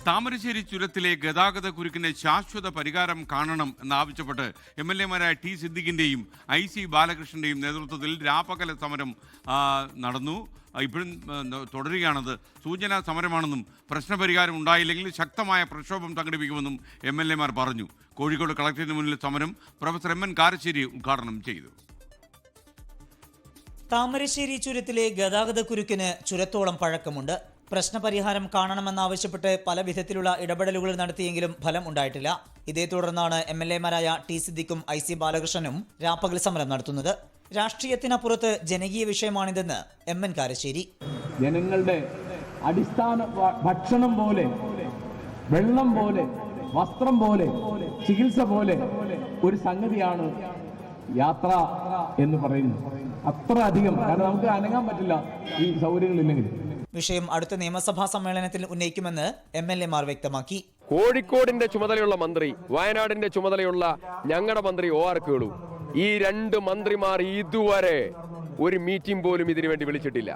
താമരശ്ശേരി ചുരത്തിലെ ഗതാഗത കുരുക്കിന് ശാശ്വത പരിഹാരം കാണണം എന്നാവശ്യപ്പെട്ട് എംഎൽഎമാരായ ടി സിദ്ദിഖിന്റെയും IC ബാലകൃഷ്ണന്റെയും നേതൃത്വത്തിൽ രാപ്പകൽ സമരം നടന്നു. ഇപ്പോഴും തുടരുകയാണത്. സൂചനാ സമരമാണെന്നും പ്രശ്നപരിഹാരം ഉണ്ടായില്ലെങ്കിൽ ശക്തമായ പ്രക്ഷോഭം സംഘടിപ്പിക്കുമെന്നും എംഎൽഎമാർ പറഞ്ഞു. കോഴിക്കോട് കളക്ടറേറ്റിന് മുന്നിൽ സമരം പ്രൊഫസർ MN കാരശ്ശേരി ഉദ്ഘാടനം ചെയ്തു. താമരശ്ശേരി ചുരത്തിലെ ഗതാഗത കുരുക്കിന് ചുരത്തോളം പഴക്കമുണ്ട്. പ്രശ്നപരിഹാരം കാണണമെന്നാവശ്യപ്പെട്ട് പല വിധത്തിലുള്ള ഇടപെടലുകൾ നടത്തിയെങ്കിലും ഫലം ഉണ്ടായിട്ടില്ല. ഇതേ തുടർന്നാണ് MLA-മാരായ ടി സിദ്ദിഖും IC ബാലകൃഷ്ണനും രാപ്പകൽ സമരം നടത്തുന്നത്. രാഷ്ട്രീയത്തിനപ്പുറത്ത് ജനകീയ വിഷയമാണിതെന്ന് MN കാരശ്ശേരി. ജനങ്ങളുടെ അടിസ്ഥാന ഭക്ഷണം പോലെ, വെള്ളം പോലെ, വസ്ത്രം പോലെ, ചികിത്സ പോലെ ഒരു സംഗതിയാണ് യാത്ര എന്ന് പറയുന്നത്. അത്ര അധികം, കാരണം നമുക്ക് അനങ്ങാൻ പറ്റില്ല ഈ സൗകര്യങ്ങളില്ലെങ്കിൽ. വിഷയം അടുത്ത നിയമസഭാ സമ്മേളനത്തിൽ ഉന്നയിക്കുമെന്ന് MLA-മാർ വ്യക്തമാക്കി. കോഴിക്കോടിന്റെ ചുമതലയുള്ള മന്ത്രി, വയനാടിന്റെ ചുമതലയുള്ള ഞങ്ങളുടെ മന്ത്രി OR കേളു, ഈ രണ്ട് മന്ത്രിമാർ ഇതുവരെ ഒരു മീറ്റിംഗ് പോലും ഇതിനു വേണ്ടി വിളിച്ചിട്ടില്ല.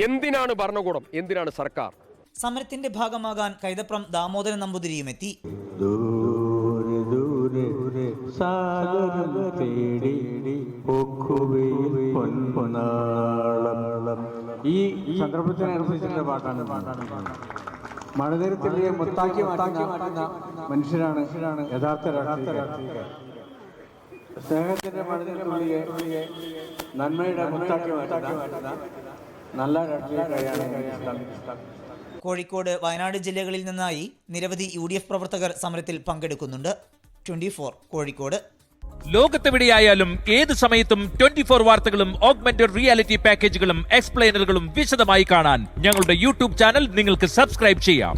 എന്തിനാണ് ഭരണകൂടം, എന്തിനാണ് സർക്കാർ? സമരത്തിന്റെ ഭാഗമാകാൻ കൈതപ്രം ദാമോദരൻ നമ്പൂതിരിയും എത്തി. ഈ സന്ദർഭത്തിനനുസരിച്ചുള്ള പാട്ടാണ്. മഴനേരത്തിലെ മുത്താക്കി മാറ്റുന്ന മനുഷ്യരാണ് യഥാർത്ഥ രാഷ്ട്രീയക്കാർ. സ്നേഹത്തിന്റെ മഴനീരത്തുള്ളിയെ നന്മയുടെ മുത്താക്കി മാറ്റുന്ന നല്ല രാഷ്ട്രീയക്കാരാണ്. കോഴിക്കോട്, വയനാട് ജില്ലകളിൽ നിന്നായി നിരവധി UDF പ്രവർത്തകർ സമരത്തിൽ പങ്കെടുക്കുന്നുണ്ട്. 24 കോഴിക്കോട്. ലോകത്തെവിടെയായാലും ഏത് സമയത്തും 24 വാർത്തകളും ഓഗ്മെന്റഡ് റിയാലിറ്റി പാക്കേജുകളും എക്സ്പ്ലെയിനറുകളും വിശദമായി കാണാൻ ഞങ്ങളുടെ YouTube ചാനൽ നിങ്ങൾക്ക് സബ്സ്ക്രൈബ് ചെയ്യാം.